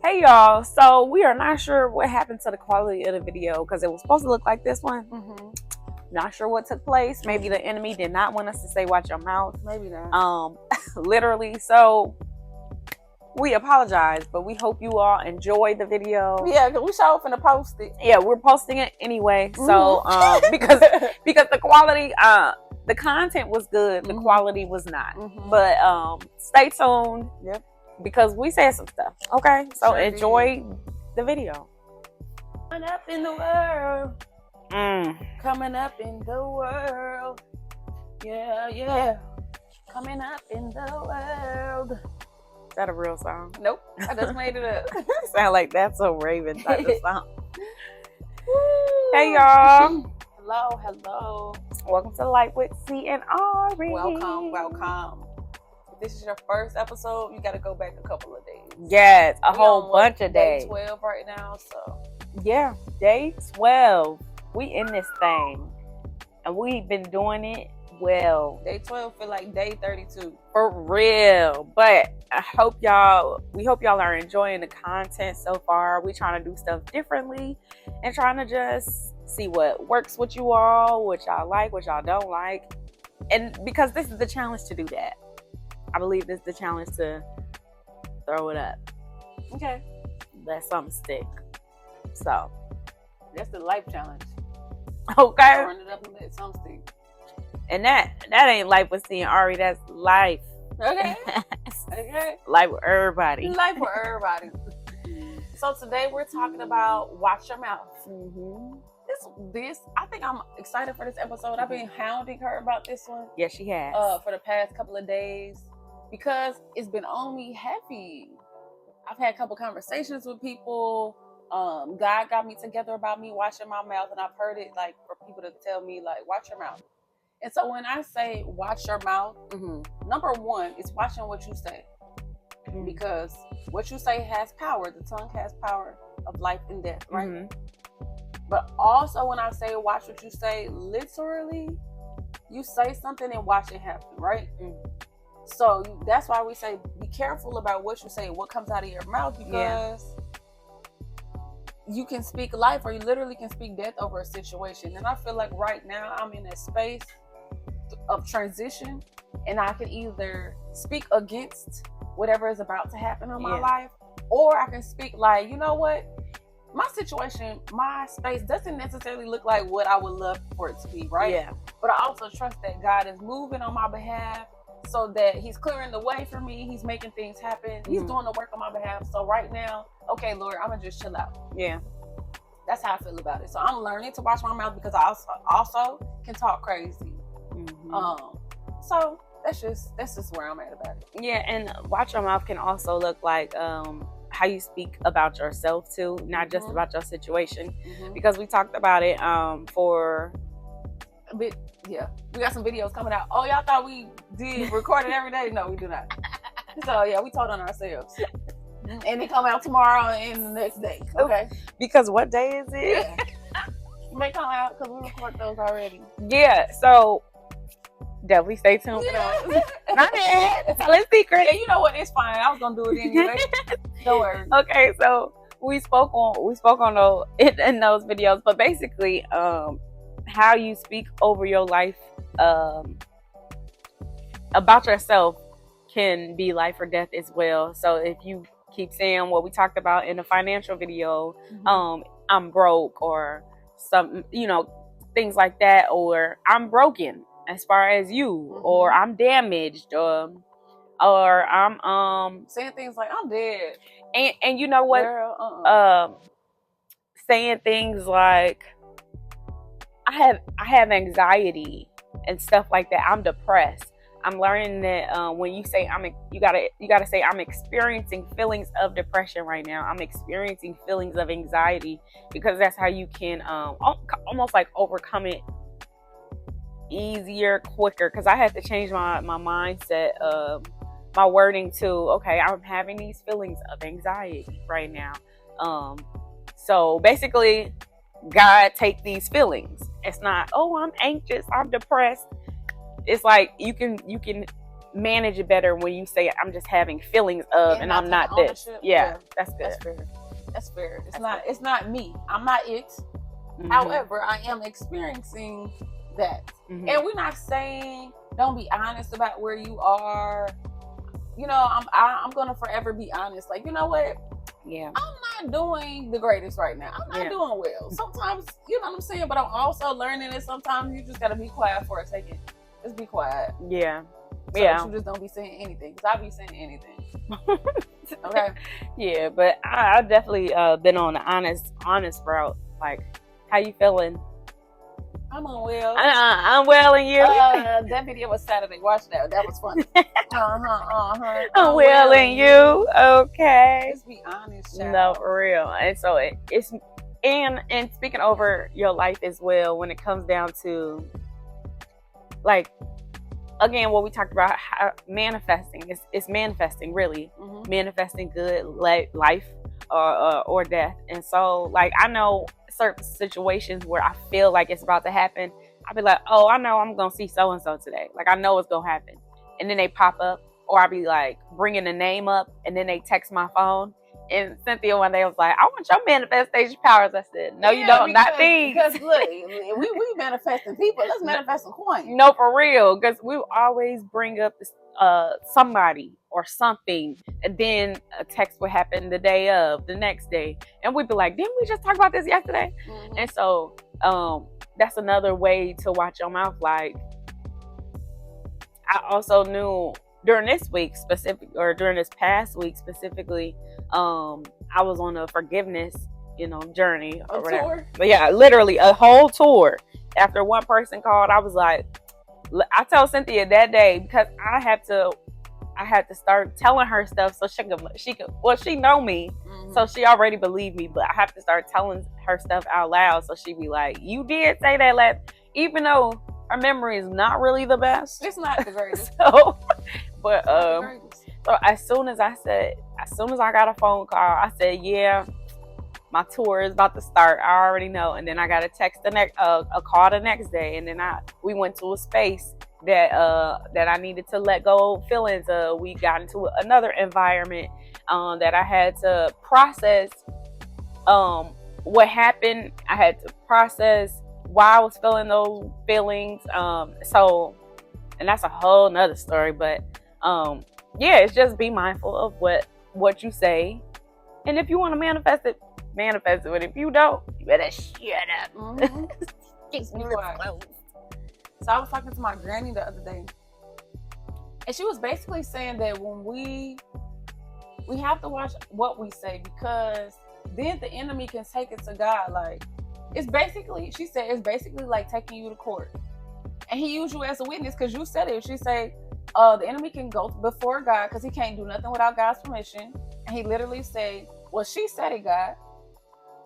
Hey y'all, so we are not sure what happened to the quality of the video because it was supposed to look like this one. Not sure what took place. Maybe the enemy did not want us to say watch your mouth. Maybe not. Literally. So we apologize, but we hope you all enjoy the video. Yeah, because we sure finna post it. Yeah, we're posting it anyway. So because the quality, the content was good, the quality was not. But stay tuned. Yep. Because we said some stuff. Okay, so Sure enjoy the video. Coming up in the world. Coming up in the world. Yeah. Coming up in the world. Is that a real song? Nope, I just made it up. Sound like that's a Raven type of song. Hey y'all. Hello. Welcome to Light with C and Arie. Welcome. If this is your first episode, you got to go back a couple of days. Yes, a whole bunch of days. Day 12 right now, so. Yeah, day 12. We in this thing. And we've been doing it well. Day 12 feel like day 32. For real. But we hope y'all are enjoying the content so far. We trying to do stuff differently and trying to just see what works with you all, what y'all like, what y'all don't like. And because this is the challenge to do that. I believe this is the challenge to throw it up. Okay. Let something stick. So. That's the life challenge. Okay. Throwing it up and let something stick. And that ain't life with seeing Arie. That's life. Okay. Okay. Life with everybody. Life with everybody. So today we're talking about watch your mouth. This I think I'm excited for this episode. I've been hounding her about this one. Yeah, she has. For the past couple of days because it's been on me heavy. I've had a couple conversations with people. God got me together about me watching my mouth, and I've heard it like for people to tell me like watch your mouth. And so when I say watch your mouth, number one is watching what you say. Because what you say has power. The tongue has power of life and death, right? But also when I say watch what you say, literally, you say something and watch it happen, right? So that's why we say be careful about what you say and what comes out of your mouth, because you can speak life or you literally can speak death over a situation. And I feel like right now I'm in a space of transition, and I can either speak against whatever is about to happen in my life, or I can speak like, you know what? My situation, my space doesn't necessarily look like what I would love for it to be, right? Yeah. But I also trust that God is moving on my behalf so that he's clearing the way for me. He's making things happen. He's doing the work on my behalf. So right now, okay, Lord, I'm going to just chill out. Yeah. That's how I feel about it. So I'm learning to watch my mouth because I also can talk crazy. So that's just where I'm at about it. Yeah, and watch your mouth can also look like how you speak about yourself too, not just about your situation, because we talked about it for a bit. Yeah, we got some videos coming out. Oh, y'all thought we did record it every day? No, we do not. So yeah, we told on ourselves, and it come out tomorrow and the next day. Okay, because what day is it? It may come out because we record those already. Yeah, so definitely stay tuned for those. Not yet. Tell a secret. Yeah, you know what? It's fine. I was gonna do it anyway. Don't worry. Okay, so we spoke on those in those videos, but basically, how you speak over your life, about yourself, can be life or death as well. So if you keep saying what we talked about in the financial video, I'm broke, or some, things like that, or I'm broken as far as you, or I'm damaged, or I'm saying things like I'm dead, and you know what, girl, saying things like I have anxiety and stuff like that. I'm depressed. I'm learning that when you say you gotta say I'm experiencing feelings of depression right now. I'm experiencing feelings of anxiety, because that's how you can almost like overcome it easier, quicker. Because I had to change my mindset, my wording to, okay, I'm having these feelings of anxiety right now. So basically, God, take these feelings. It's not, oh, I'm anxious, I'm depressed. It's like you can manage it better when you say I'm just having feelings of and I'm not this. Yeah, that's good. That's fair. It's not me. I'm not it. However, I am experiencing that. And we're not saying don't be honest about where you are. You know, I'm gonna forever be honest. Like, you know what? Yeah. I'm not doing the greatest right now. I'm not doing well. Sometimes, you know what I'm saying? But I'm also learning that sometimes you just gotta be quiet for a second. Just be quiet. Yeah. So that you just don't be saying anything. Because I be saying anything. Okay. Yeah, but I've definitely been on the honest route. Like, how you feeling? I'm unwell. I'm well, and you? That video was Saturday. Watch that. That was funny. I'm well, and you? Okay. Just be honest, child. No, for real. And so it's and speaking over your life as well, when it comes down to, like, again, what we talked about, how manifesting. It's manifesting, really. Manifesting good life or death. And so, like, I know certain situations where I feel like it's about to happen. I'll be like, oh, I know I'm going to see so-and-so today. Like, I know it's going to happen. And then they pop up. Or I'll be, like, bringing the name up. And then they text my phone. And Cynthia one day was like, I want your manifestation powers. I said, no, you don't. Not these. Because, look, we manifesting people. Let's manifest some coins. No, for real. Because we always bring up this, somebody or something. And then a text would happen the day of, the next day. And we'd be like, didn't we just talk about this yesterday? And so that's another way to watch your mouth. Like, I also knew during this week during this past week specifically, I was on a forgiveness, journey or whatever. Tour? But yeah, literally a whole tour. After one person called, I was like, I told Cynthia that day, because I had to start telling her stuff so she could. Well, she know me, so she already believed me. But I have to start telling her stuff out loud, so she be like, "You did say that even though her memory is not really the best. It's not the greatest. So as soon as I got a phone call, I said, "Yeah, my tour is about to start. I already know." And then I got a call the next day, and then we went to a space that I needed to let go of feelings of. We got into another environment that I had to process what happened. I had to process why I was feeling those feelings. And that's a whole nother story. But it's just be mindful of what you say, and if you want to manifest it. But if you don't, you better shut up. Keeps me close. So I was talking to my granny the other day, and she was basically saying that when we have to watch what we say, because then the enemy can take it to God. Like, she said it's basically like taking you to court, and he used you as a witness because you said it. She said the enemy can go before God because he can't do nothing without God's permission, and he literally said, "Well, she said it, God."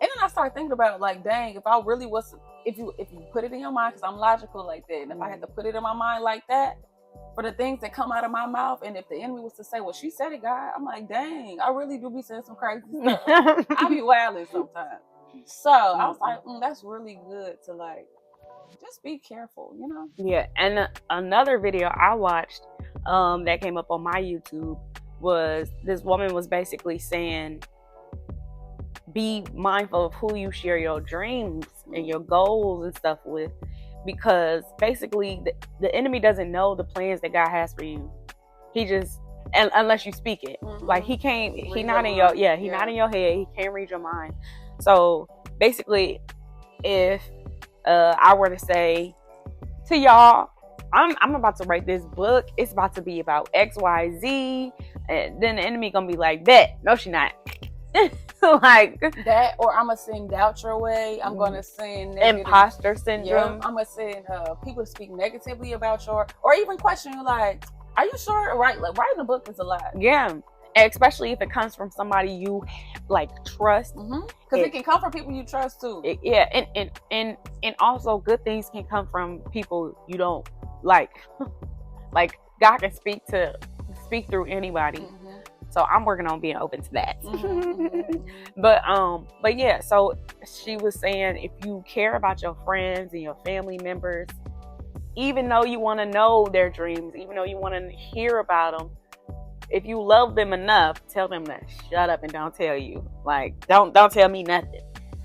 And then I started thinking about, like, dang, if I really was, if you put it in your mind, because I'm logical like that, and if I had to put it in my mind like that, for the things that come out of my mouth, and if the enemy was to say, "Well, she said it, God," I'm like, dang, I really do be saying some crazy stuff. I be wilding sometimes. So I was like, that's really good to, like, just be careful, Yeah, and another video I watched that came up on my YouTube was this woman was basically saying, be mindful of who you share your dreams and your goals and stuff with, because basically the enemy doesn't know the plans that God has for you. He just, and unless you speak it, like he not in your head. He can't read your mind. So basically, if I were to say to y'all, I'm about to write this book, it's about to be about XYZ, and then the enemy gonna be like, bet, no she not. Like that, or I'm gonna send doubt your way. I'm gonna send imposter syndrome. I'm gonna send people speak negatively about or even question you, like, are you sure? Right, like, writing a book is a lot. Yeah, and especially if it comes from somebody you like trust, because it can come from people you trust too. And also good things can come from people you don't like. Like, God can speak through anybody. So I'm working on being open to that. But yeah, so she was saying, if you care about your friends and your family members, even though you want to know their dreams, even though you want to hear about them, if you love them enough, tell them to shut up and don't tell you. Like, don't tell me nothing.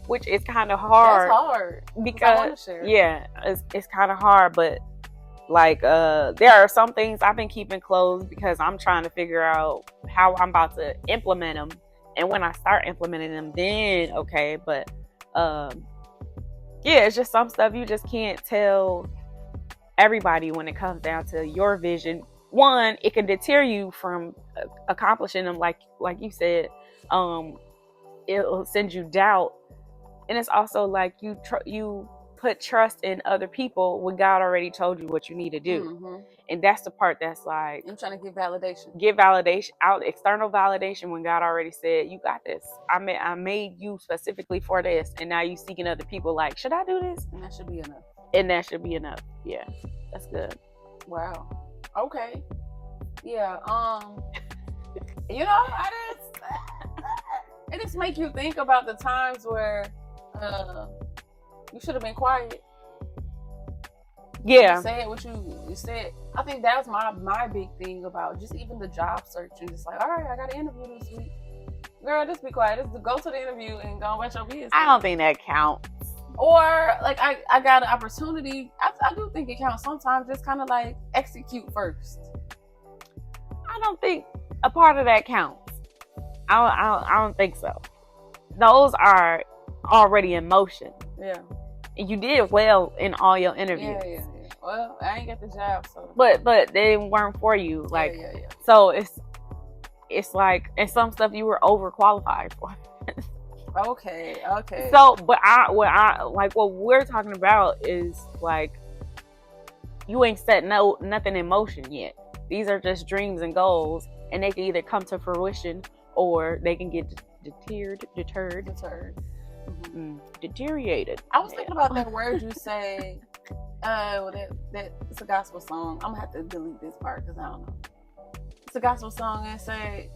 Which is kind of hard. That's hard. Because, I want to share. Yeah, it's kind of hard. But, like, there are some things I've been keeping closed because I'm trying to figure out how I'm about to implement them. And when I start implementing them, then okay. But, yeah, it's just some stuff you just can't tell everybody when it comes down to your vision. One, it can deter you from accomplishing them, like you said. It'll send you doubt, and it's also like you put trust in other people when God already told you what you need to do. And that's the part that's like, I'm trying to get validation. External validation when God already said, you got this. I made you specifically for this, and now you seeking other people like, should I do this? And that should be enough. Yeah, that's good. Wow. Okay. Yeah. You know, it just make you think about the times where you should have been quiet. Yeah. You said what you said. I think that was my big thing about just even the job search. And just like, all right, I got an interview this week. Girl, just be quiet. Just go to the interview and go about your business. I don't think that counts. Or like I got an opportunity. I do think it counts sometimes. Just kind of like execute first. I don't think a part of that counts. I don't think so. Those are already in motion. Yeah. And you did well in all your interviews. Yeah. Well, I ain't got the job, so. But they weren't for you. Like, yeah. So it's like, and some stuff you were overqualified for. Okay. So, but what we're talking about is like, you ain't set nothing in motion yet. These are just dreams and goals, and they can either come to fruition or they can get deterred. Deteriorated. I was thinking about that word you say. That it's a gospel song. I'm gonna have to delete this part because I don't know. It's a gospel song and say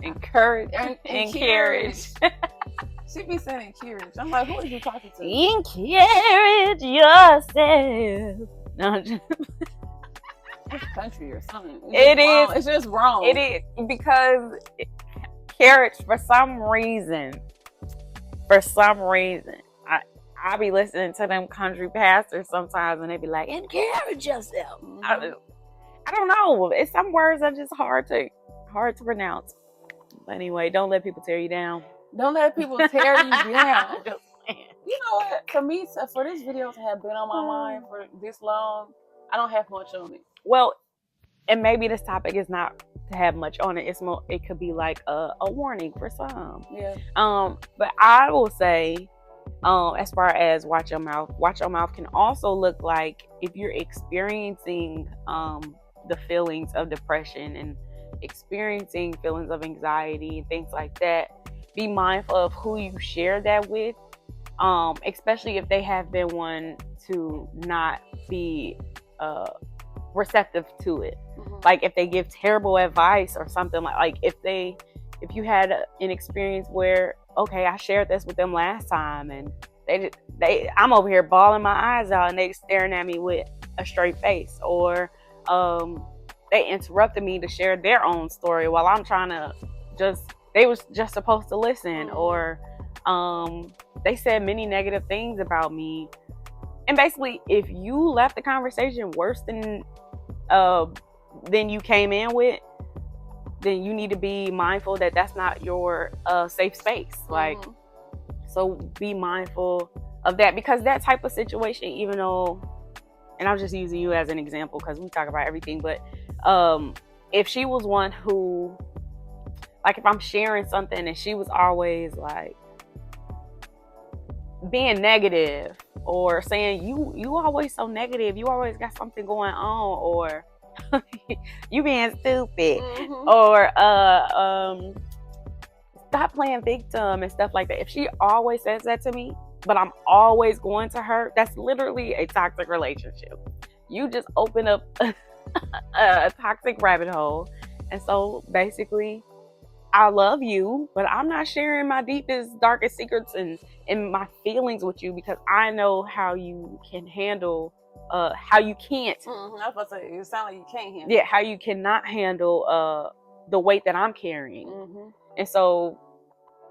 encourage. She be saying encourage. I'm like, who are you talking to? Encourage yourself. No, it's country or something. It's just wrong. It is because carrots for some reason. I be listening to them country pastors sometimes, and they be like, "Encourage yourself." I don't know. It's some words are just hard to pronounce. But anyway, don't let people tear you down. Don't let people tear you down. You know what? For me, for this video to have been on my mind for this long, I don't have much on it. Well, and maybe this topic is not to have much on it. It's more. It could be like a warning for some. Yeah. But I will say, as far as watch your mouth can also look like if you're experiencing the feelings of depression and experiencing feelings of anxiety and things like that, be mindful of who you share that with, especially if they have been one to not be receptive to it. Like if they give terrible advice or something, like if you had an experience where, okay, I shared this with them last time and I'm over here bawling my eyes out and they staring at me with a straight face, or they interrupted me to share their own story while I'm trying to they was just supposed to listen, or they said many negative things about me. And basically, if you left the conversation worse than you came in with, then you need to be mindful that that's not your safe space. Like, so be mindful of that, because that type of situation, even though, and I'm just using you as an example because we talk about everything, but if she was one who, like if I'm sharing something and she was always like being negative or saying you always so negative, you always got something going on, or you being stupid, or stop playing victim and stuff like that. If she always says that to me, but I'm always going to her, that's literally a toxic relationship. You just open up a toxic rabbit hole. And so basically, I love you, but I'm not sharing my deepest, darkest secrets and my feelings with you because I know how you can handle, how you can't. I was about to say, it sounds like you can't handle. Yeah, how you cannot handle the weight that I'm carrying. And so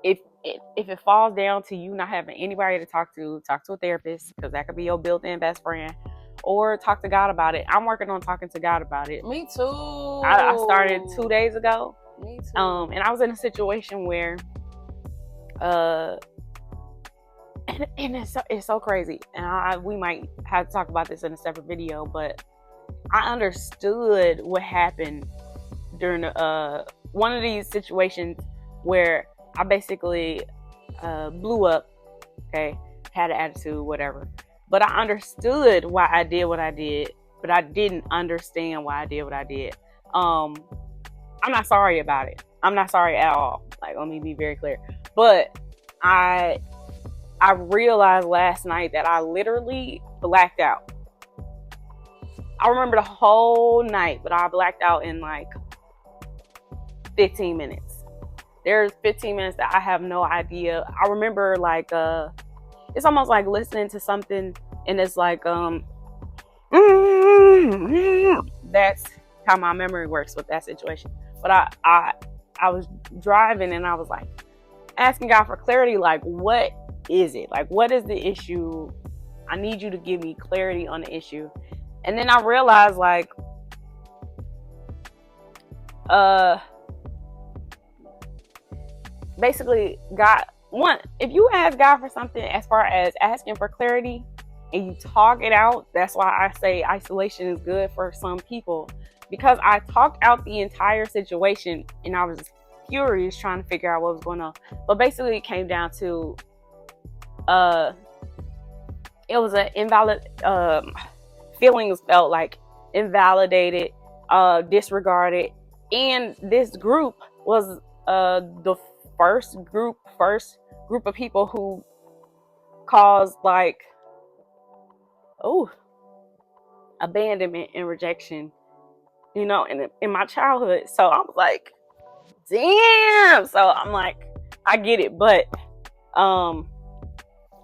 if it falls down to you not having anybody to talk to a therapist, because that could be your built-in best friend, or talk to God about it. I'm working on talking to God about it. Me too. I started 2 days ago. Me too. And I was in a situation where and it's so crazy, and we might have to talk about this in a separate video, but I understood what happened during one of these situations where I basically blew up, okay, had an attitude, whatever. But I understood why I did what I did, but I didn't understand why I did what I did. I'm not sorry about it. I'm not sorry at all. Like, let me be very clear. But I realized last night that I literally blacked out. I remember the whole night, but I blacked out in like 15 minutes. There's 15 minutes that I have no idea. I remember like it's almost like listening to something and it's like that's how my memory works with that situation. But I was driving and I was like asking God for clarity, like, what is it? Like, what is the issue? I need you to give me clarity on the issue. And then I realized, like, basically, God, if you ask God for something as far as asking for clarity and you talk it out, that's why I say isolation is good for some people. Because I talked out the entire situation and I was furious trying to figure out what was going on. But basically it came down to it was an invalid feelings felt like invalidated, disregarded, and this group was the first group of people who caused like abandonment and rejection, you know, in my childhood. So I was like, damn. So I'm like, I get it, but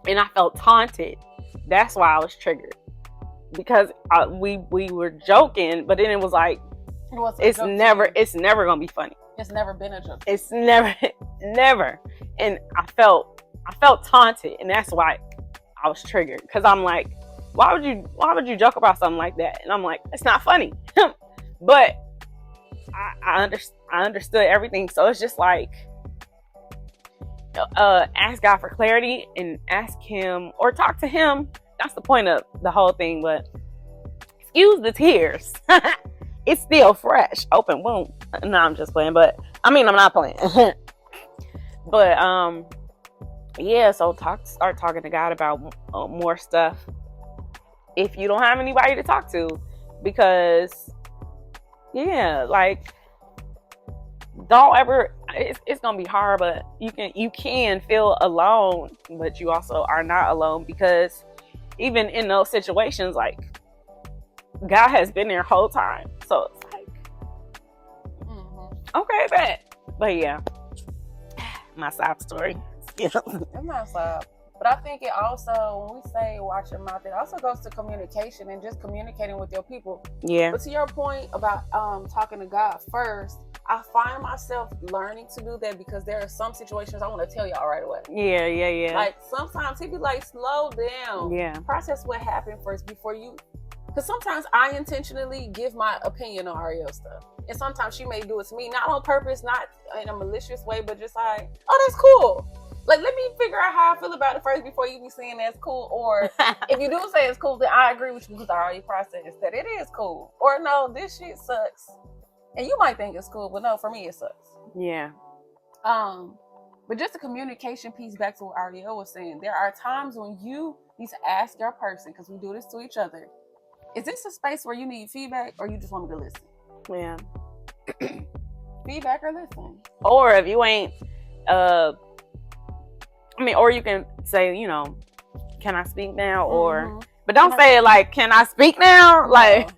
and I felt taunted. That's why I was triggered, because we were joking, but then it was like, it's never gonna be funny. It's never been a joke. It's never. And I felt taunted, and that's why I was triggered, because I'm like, why would you joke about something like that? And I'm like, it's not funny. But I understood everything. So it's just like, ask God for clarity and ask him or talk to him. That's the point of the whole thing. But excuse the tears. It's still fresh, open wound. No, I'm just playing. But I mean, I'm not playing. But yeah. So start talking to God about more stuff if you don't have anybody to talk to, because yeah, like, don't ever, it's gonna be hard, but you can feel alone, but you also are not alone, because even in those situations, like, God has been there the whole time. So it's like, okay, bet. But yeah, my sob story. It's not sob. But I think it also, when we say watch your mouth, it also goes to communication and just communicating with your people. Yeah. But to your point about talking to God first, I find myself learning to do that, because there are some situations I want to tell y'all right away. Yeah. Like, sometimes he'd be like, slow down. Yeah. Process what happened first before you. Because sometimes I intentionally give my opinion on Ariel stuff. And sometimes she may do it to me, not on purpose, not in a malicious way, but just like, oh, that's cool. Like, let me figure out how I feel about it first before you be saying that's cool. Or if you do say it's cool, then I agree with you, because I already processed that it is cool. Or no, this shit sucks. And you might think it's cool, but no, for me it sucks. Yeah. But just the communication piece, back to what Ariel was saying, there are times when you need to ask your person, because we do this to each other, is this a space where you need feedback, or you just want me to listen? Yeah. Feedback or listen. Or if you ain't or you can say, you know, can I speak now? Or but don't say it like, can I speak now? No. Like,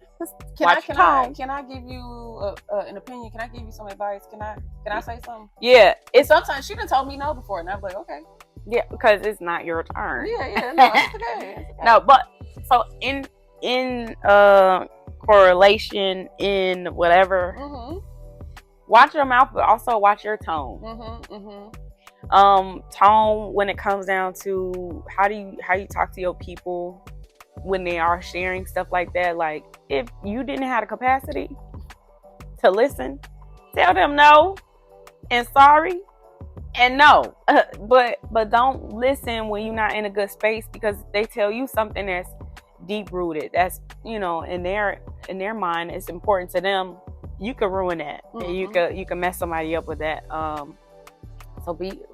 can I give you you an opinion? Can I give you some advice? Can I say something? Yeah. It's sometimes she done told me no before, and I'm like, okay. Yeah, because it's not your turn. Yeah, no, it's okay. No, but so in correlation in whatever, watch your mouth, but also watch your tone. Tone when it comes down to how you talk to your people when they are sharing stuff like that. Like, if you didn't have the capacity to listen, tell them no and sorry and no. But don't listen when you're not in a good space, because they tell you something that's deep rooted, that's, you know, in their mind, it's important to them. You could ruin that. And you could mess somebody up with that.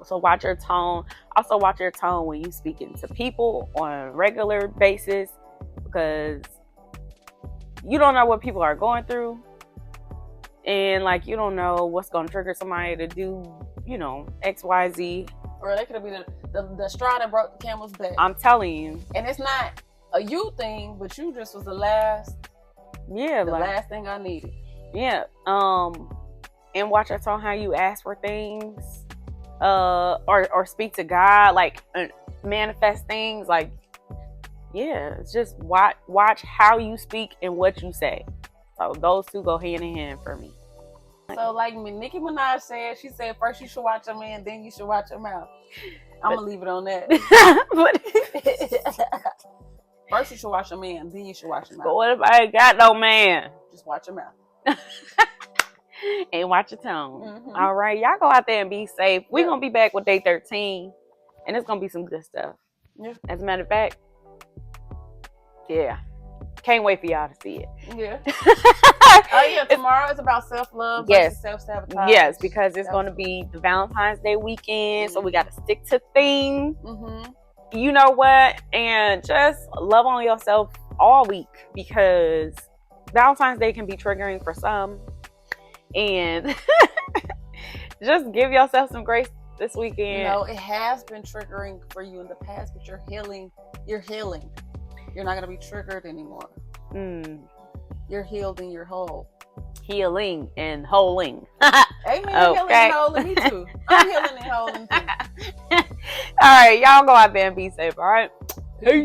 So watch your tone. Also watch your tone when you speaking to people on a regular basis, because you don't know what people are going through, and like, you don't know what's going to trigger somebody to do, you know, XYZ. Or they could be the straw that broke the camel's back. I'm telling you. And it's not a you thing, but you just was the last thing I needed. Yeah. And watch your tone, how you ask for things. Or speak to God, like manifest things, like, yeah, it's just watch how you speak and what you say. So those two go hand in hand for me. So like Nicki Minaj said, she said first you should watch your man, then you should watch your mouth. I'm gonna leave it on that. First you should watch your man, then you should watch your mouth. But what if I ain't got no man? Just watch your mouth. And watch your tone. All right, y'all go out there and be safe. We're gonna be back with day 13, and it's gonna be some good stuff. Yeah. As a matter of fact, yeah, can't wait for y'all to see it. Yeah. Oh yeah, tomorrow is about self-love versus self-sabotage. Yes, because it's gonna be the Valentine's Day weekend, so we gotta stick to theme. You know what? And just love on yourself all week, because Valentine's Day can be triggering for some. And just give yourself some grace this weekend. You know, it has been triggering for you in the past, but you're healing. You're not going to be triggered anymore. You're healed and you're whole. Healing and holing. Amen. Healing and holing. Me too. I'm healing and holing too. All right. Y'all go out there and be safe. All right. Peace.